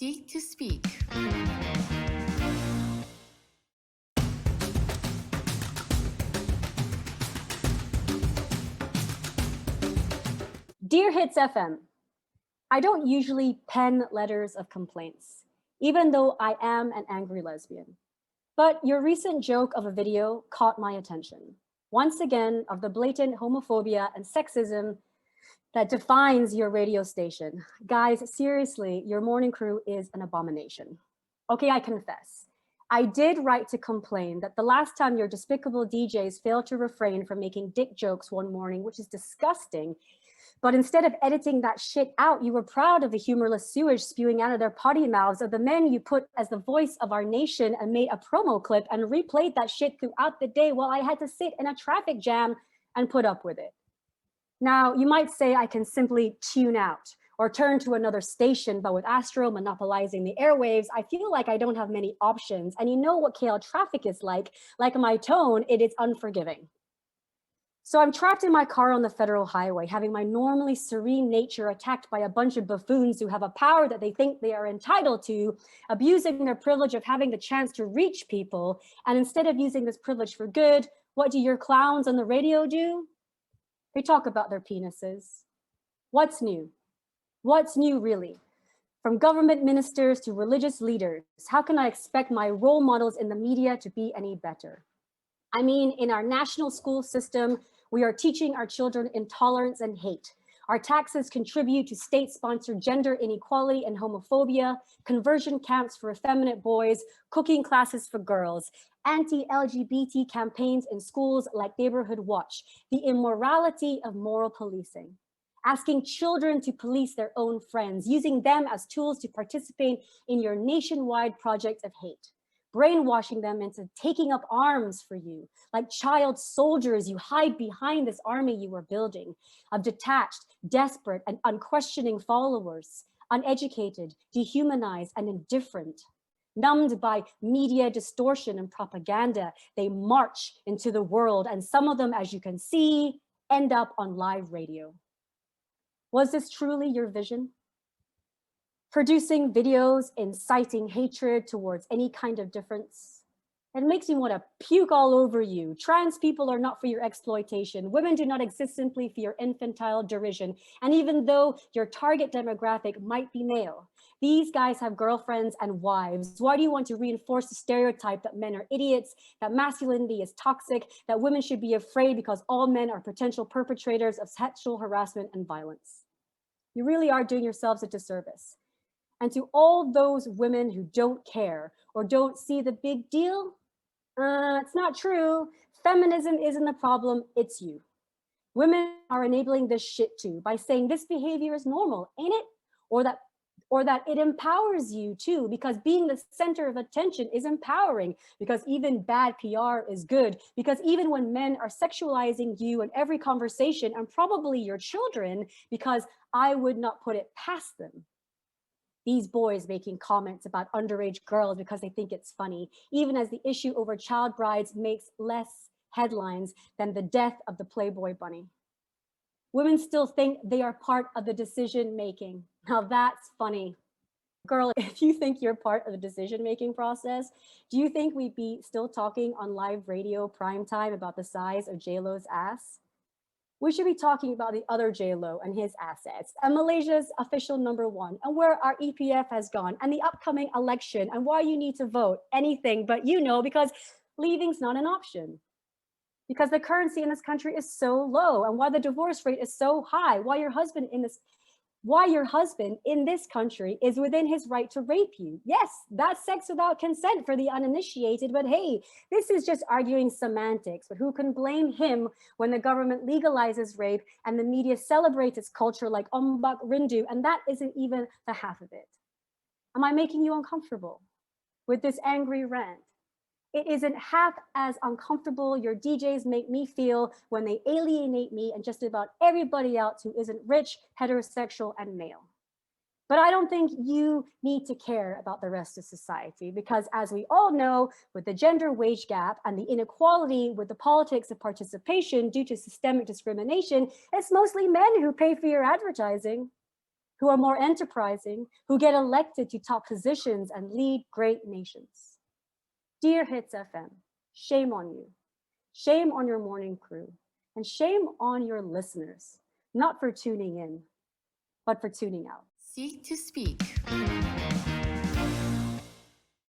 Seek to speak. Dear Hitz FM, I don't usually pen letters of complaints, even though I am an angry lesbian. But your recent joke of a video caught my attention. Once again, of the blatant homophobia and sexism that defines your radio station. Guys, seriously, your morning crew is an abomination. Okay, I confess. I did write to complain that the last time your despicable DJs failed to refrain from making dick jokes one morning, which is disgusting, but instead of editing that shit out, you were proud of the humorless sewage spewing out of their potty mouths of the men you put as the voice of our nation and made a promo clip and replayed that shit throughout the day while I had to sit in a traffic jam and put up with it. Now, you might say I can simply tune out or turn to another station, but with Astro monopolizing the airwaves, I feel like I don't have many options. And you know what KL traffic is like my tone, it is unforgiving. So I'm trapped in my car on the federal highway, having my normally serene nature attacked by a bunch of buffoons who have a power that they think they are entitled to, abusing their privilege of having the chance to reach people. And instead of using this privilege for good, what do your clowns on the radio do? They talk about their penises. What's new? What's new, really? From government ministers to religious leaders, how can I expect my role models in the media to be any better? I mean, in our national school system, we are teaching our children intolerance and hate. Our taxes contribute to state-sponsored gender inequality and homophobia, conversion camps for effeminate boys, cooking classes for girls, anti-LGBT campaigns in schools like Neighborhood Watch, the immorality of moral policing, asking children to police their own friends, using them as tools to participate in your nationwide project of hate, brainwashing them into taking up arms for you, like child soldiers. You hide behind this army you are building of detached, desperate, and unquestioning followers, uneducated, dehumanized, and indifferent. Numbed by media distortion and propaganda, they march into the world, and some of them, as you can see, end up on live radio. Was this truly your vision? Producing videos inciting hatred towards any kind of difference? It makes me want to puke all over you. Trans people are not for your exploitation. Women do not exist simply for your infantile derision. And even though your target demographic might be male, these guys have girlfriends and wives. Why do you want to reinforce the stereotype that men are idiots, that masculinity is toxic, that women should be afraid because all men are potential perpetrators of sexual harassment and violence? You really are doing yourselves a disservice. And to all those women who don't care or don't see the big deal, it's not true. Feminism isn't the problem, it's you. Women are enabling this shit too by saying this behavior is normal, ain't it? Or that it empowers you too, because being the center of attention is empowering, because even bad PR is good, because even when men are sexualizing you in every conversation, and probably your children, because I would not put it past them. These boys making comments about underage girls because they think it's funny, even as the issue over child brides makes less headlines than the death of the Playboy bunny. Women still think they are part of the decision making. Now that's funny. Girl, if you think you're part of the decision-making process, do you think we'd be still talking on live radio prime time about the size of J-Lo's ass? We should be talking about the other J-Lo and his assets, and Malaysia's official #1, and where our EPF has gone, and the upcoming election, and why you need to vote, anything but because leaving's not an option. Because the currency in this country is so low, and why the divorce rate is so high, why your husband in this country is within his right to rape you. Yes, that's sex without consent for the uninitiated, but hey, this is just arguing semantics, but who can blame him when the government legalizes rape and the media celebrates its culture like Ombak Rindu, and that isn't even the half of it. Am I making you uncomfortable with this angry rant? It isn't half as uncomfortable your DJs make me feel when they alienate me and just about everybody else who isn't rich, heterosexual, and male. But I don't think you need to care about the rest of society, because as we all know, with the gender wage gap and the inequality with the politics of participation due to systemic discrimination, it's mostly men who pay for your advertising. who are more enterprising, who get elected to top positions and lead great nations. Dear Hitz FM, shame on you. Shame on your morning crew. And shame on your listeners, not for tuning in, but for tuning out. Seek to speak.